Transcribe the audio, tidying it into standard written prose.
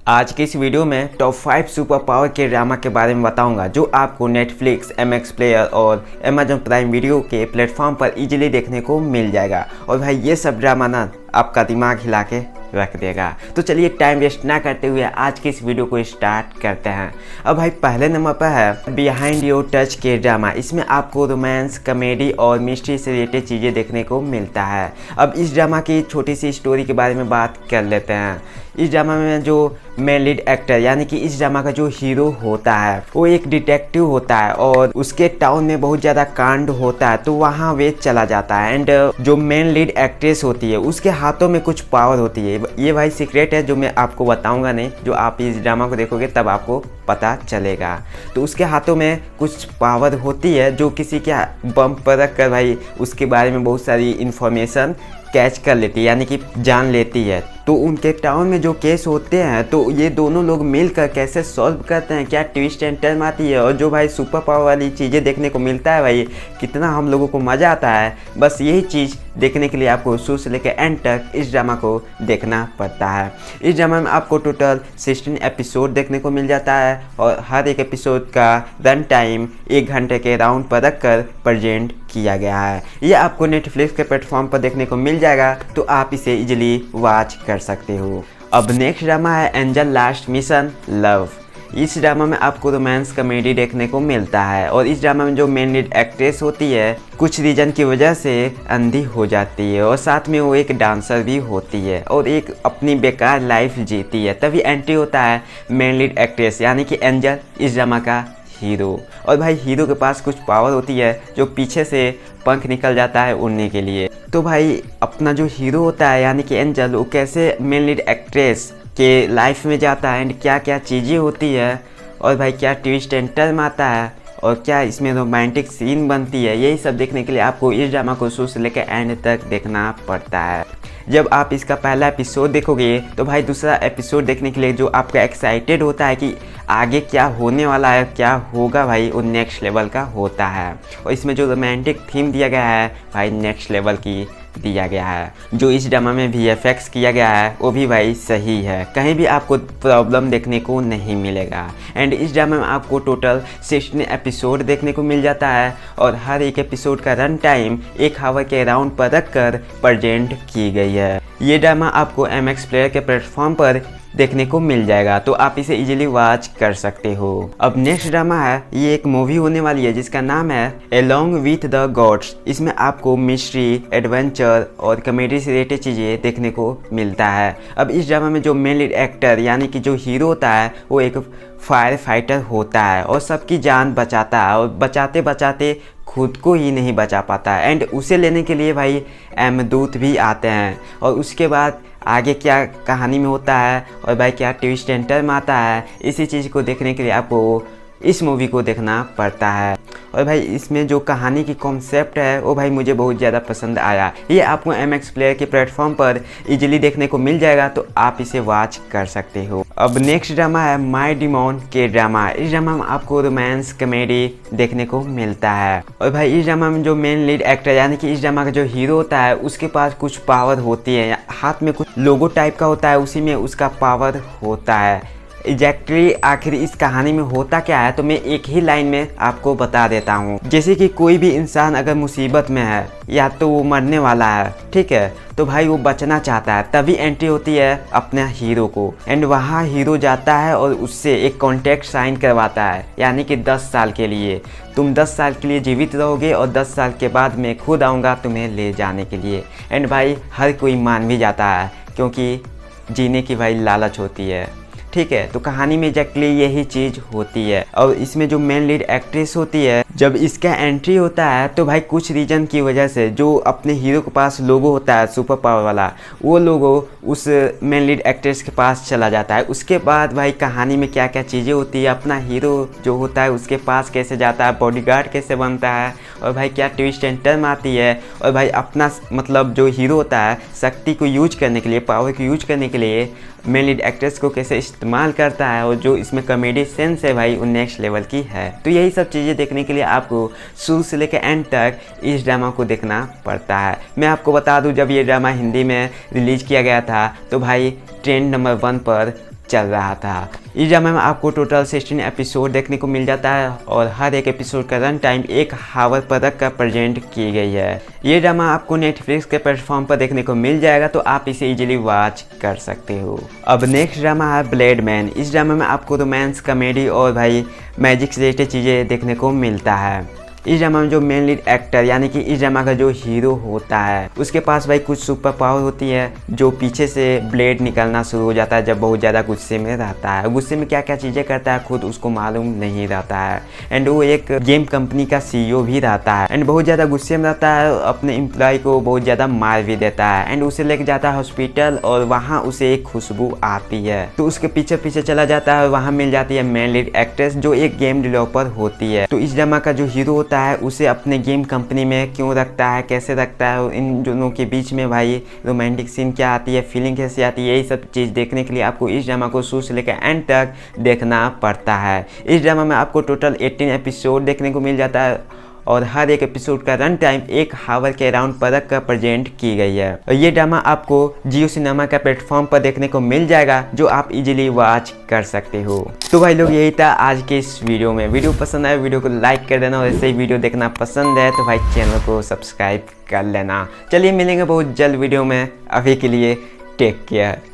आज की इस वीडियो में टॉप 5 सुपर पावर के ड्रामा के बारे में बताऊंगा जो आपको नेटफ्लिक्स, MX प्लेयर और अमेजन प्राइम वीडियो के प्लेटफॉर्म पर इजीली देखने को मिल जाएगा। और भाई ये सब ड्रामा ना आपका दिमाग हिला के रख देगा। तो चलिए टाइम वेस्ट ना करते हुए आज की इस वीडियो को स्टार्ट करते हैं। अब भाई पहले नंबर पर है बिहाइंड योर टच के ड्रामा। इसमें आपको रोमांस, कॉमेडी और मिस्ट्री से रिलेटेड चीज़ें देखने को मिलता है। अब इस ड्रामा की छोटी सी स्टोरी के बारे में बात कर लेते हैं। इस ड्रामा में जो मेन लीड एक्टर यानी कि इस ड्रामा का जो हीरो होता है वो एक डिटेक्टिव होता है और उसके टाउन में बहुत ज़्यादा कांड होता है, तो वहाँ वे चला जाता है। एंड जो मेन लीड एक्ट्रेस होती है उसके हाथों में कुछ पावर होती है। ये भाई सीक्रेट है जो मैं आपको बताऊंगा नहीं, जो आप इस ड्रामा को देखोगे तब आपको पता चलेगा। तो उसके हाथों में कुछ पावर होती है जो किसी के बम पर रख कर भाई उसके बारे में बहुत सारी इंफॉर्मेशन कैच कर लेती है यानी कि जान लेती है। तो उनके टाउन में जो केस होते हैं तो ये दोनों लोग मिलकर कैसे सॉल्व करते हैं, क्या ट्विस्ट एंड टर्न आती है और जो भाई सुपर पावर वाली चीज़ें देखने को मिलता है भाई कितना हम लोगों को मज़ा आता है। बस यही चीज़ देखने के लिए आपको शुरू से लेकर एंड तक इस ड्रामा को देखना पड़ता है। इस ड्रामा में आपको टोटल 16 एपिसोड देखने को मिल जाता है और हर एक एपिसोड का रन टाइम 1 घंटे के राउंड पर रख कर प्रेजेंट किया गया है। ये आपको नेटफ्लिक्स के प्लेटफॉर्म पर देखने को मिल जाएगा, तो आप इसे इजीली वॉच कर सकते हो। अब नेक्स्ट ड्रामा है एंजल लास्ट मिशन लव। इस ड्रामा में आपको रोमांस कॉमेडी देखने को मिलता है और इस ड्रामा में जो मेन लीड एक्ट्रेस होती है कुछ रीजन की वजह से अंधी हो जाती है और साथ में वो एक डांसर भी होती है और एक अपनी बेकार लाइफ जीती है। तभी एंट्री होता है मेन लीड एक्ट्रेस यानी कि एंजल, इस ड्रामा का हीरो। और भाई हीरो के पास कुछ पावर होती है जो पीछे से पंख निकल जाता है उड़ने के लिए। तो भाई अपना जो हीरो होता है यानी कि एंजल, वो कैसे मेन लीड एक्ट्रेस के लाइफ में जाता है एंड क्या क्या चीज़ें होती है और भाई क्या ट्विस्ट एंड टर्न आता है और क्या इसमें रोमांटिक सीन बनती है, यही सब देखने के लिए आपको इस ड्रामा को शुरू से लेकर एंड तक देखना पड़ता है। जब आप इसका पहला एपिसोड देखोगे तो भाई दूसरा एपिसोड देखने के लिए जो आपका एक्साइटेड होता है कि आगे क्या होने वाला है, क्या होगा भाई, वो नेक्स्ट लेवल का होता है। और इसमें जो रोमांटिक थीम दिया गया है भाई नेक्स्ट लेवल की दिया गया है। जो इस ड्रामा में VFX किया गया है वो भी भाई सही है, कहीं भी आपको प्रॉब्लम देखने को नहीं मिलेगा। एंड इस ड्रामा में आपको टोटल 16 एपिसोड देखने को मिल जाता है और हर एक एपिसोड का रन टाइम 1 आवर के राउंड पर रख कर प्रेजेंट की गई है। ये ड्रामा आपको MX प्लेयर के प्लेटफॉर्म पर देखने को मिल जाएगा, तो आप इसे इजीली वॉच कर सकते हो। अब नेक्स्ट ड्रामा है, ये एक मूवी होने वाली है जिसका नाम है अलोंग विथ द गॉड्स। इसमें आपको मिस्ट्री, एडवेंचर और कॉमेडी से रिलेटेड चीज़ें देखने को मिलता है। अब इस ड्रामा में जो मेन लीड एक्टर यानी कि जो हीरो होता है वो एक फायर फाइटर होता है और सबकी जान बचाता है और बचाते बचाते खुद को ही नहीं बचा पाता है। एंड उसे लेने के लिए भाई यमदूत भी आते हैं और उसके बाद आगे क्या कहानी में होता है और भाई क्या ट्विस्ट एंड टर्न आता है, इसी चीज़ को देखने के लिए आपको इस मूवी को देखना पड़ता है। और भाई इसमें जो कहानी की कॉन्सेप्ट है वो भाई मुझे बहुत ज़्यादा पसंद आया। ये आपको MX प्लेयर के प्लेटफॉर्म पर इजीली देखने को मिल जाएगा, तो आप इसे वॉच कर सकते हो। अब नेक्स्ट ड्रामा है माय डिमोन के ड्रामा। इस ड्रामा में आपको रोमांस कॉमेडी देखने को मिलता है और भाई इस ड्रामा में जो मेन लीड एक्टर यानी कि इस ड्रामा का जो हीरो होता है उसके पास कुछ पावर होती है, हाथ में कुछ लोगो टाइप का होता है, उसी में उसका पावर होता है। एग्जैक्टली आखिर इस कहानी में होता क्या है तो मैं एक ही लाइन में आपको बता देता हूँ। जैसे कि कोई भी इंसान अगर मुसीबत में है या तो वो मरने वाला है, ठीक है, तो भाई वो बचना चाहता है, तभी एंट्री होती है अपने हीरो को। एंड वहाँ हीरो जाता है और उससे एक कॉन्ट्रैक्ट साइन करवाता है यानी कि 10 साल के लिए तुम 10 साल के लिए जीवित रहोगे और 10 साल के बाद मैं खुद आऊँगा तुम्हें ले जाने के लिए। एंड भाई हर कोई मान भी जाता है क्योंकि जीने की भाई लालच होती है, ठीक है। तो कहानी में एग्जैक्टली यही चीज़ होती है। और इसमें जो मेन लीड एक्ट्रेस होती है जब इसका एंट्री होता है तो भाई कुछ रीजन की वजह से जो अपने हीरो के पास लोगो होता है सुपर पावर वाला, वो लोगो उस मेन लीड एक्ट्रेस के पास चला जाता है। उसके बाद भाई कहानी में क्या क्या चीज़ें होती है, अपना हीरो जो होता है उसके पास कैसे जाता है, बॉडीगार्ड कैसे बनता है और भाई क्या ट्विस्ट एंड टर्न आती है और भाई अपना मतलब जो हीरो होता है शक्ति को यूज करने के लिए, पावर को यूज करने के लिए मेन लीड एक्ट्रेस को कैसे इस्तेमाल करता है और जो इसमें कॉमेडी सेंस है भाई वो नेक्स्ट लेवल की है। तो यही सब चीज़ें देखने के लिए आपको शुरू से लेकर एंड तक इस ड्रामा को देखना पड़ता है। मैं आपको बता दूं जब ये ड्रामा हिंदी में रिलीज़ किया गया था तो भाई ट्रेंड नंबर 1 पर चल रहा था। इस ड्रामा में आपको टोटल 16 एपिसोड देखने को मिल जाता है और हर एक एपिसोड का रन टाइम 1 आवर पर रख कर प्रेजेंट की गई है। ये ड्रामा आपको नेटफ्लिक्स के प्लेटफॉर्म पर देखने को मिल जाएगा, तो आप इसे इजीली वॉच कर सकते हो। अब नेक्स्ट ड्रामा है ब्लेड मैन। इस ड्रामा में आपको रोमांस, कॉमेडी और भाई मैजिक से रिलेटेड चीज़ें देखने को मिलता है। इस ड्रामा में जो मेन लीड एक्टर यानी कि इस ड्रामा का जो हीरो होता है उसके पास भाई कुछ सुपर पावर होती है, जो पीछे से ब्लेड निकलना शुरू हो जाता है जब बहुत ज़्यादा गुस्से में रहता है। गुस्से में क्या क्या चीज़ें करता है खुद उसको मालूम नहीं रहता है। एंड वो एक गेम कंपनी का CEO भी रहता है एंड बहुत ज़्यादा गुस्से में रहता है, अपने एम्प्लॉय को बहुत ज़्यादा मार भी देता है एंड उसे लेके जाता है हॉस्पिटल और वहाँ उसे एक खुशबू आती है, तो उसके पीछे पीछे चला जाता है और वहाँ मिल जाती है मेन लीड एक्ट्रेस जो एक गेम डेवलपर होती है। तो इस ड्रामा का जो हीरो होता है उसे अपने गेम कंपनी में क्यों रखता है, कैसे रखता है, और इन दोनों के बीच में भाई रोमांटिक सीन क्या आती है, फीलिंग कैसे आती है, यही सब चीज़ देखने के लिए आपको इस ड्रामा को शुरू से लेकर एंड तक देखना पड़ता है। इस ड्रामा में आपको टोटल 18 एपिसोड देखने को मिल जाता है और हर एक एपिसोड का रन टाइम 1 आवर के अराउंड पर रख कर प्रेजेंट की गई है। और ये ड्रामा आपको जियो सिनेमा का प्लेटफॉर्म पर देखने को मिल जाएगा, जो आप इजीली वॉच कर सकते हो। तो भाई लोग यही था आज के इस वीडियो में। वीडियो पसंद आए वीडियो को लाइक कर देना और ऐसे ही वीडियो देखना पसंद है तो भाई चैनल को सब्सक्राइब कर लेना। चलिए मिलेंगे बहुत जल्द वीडियो में, अभी के लिए टेक केयर।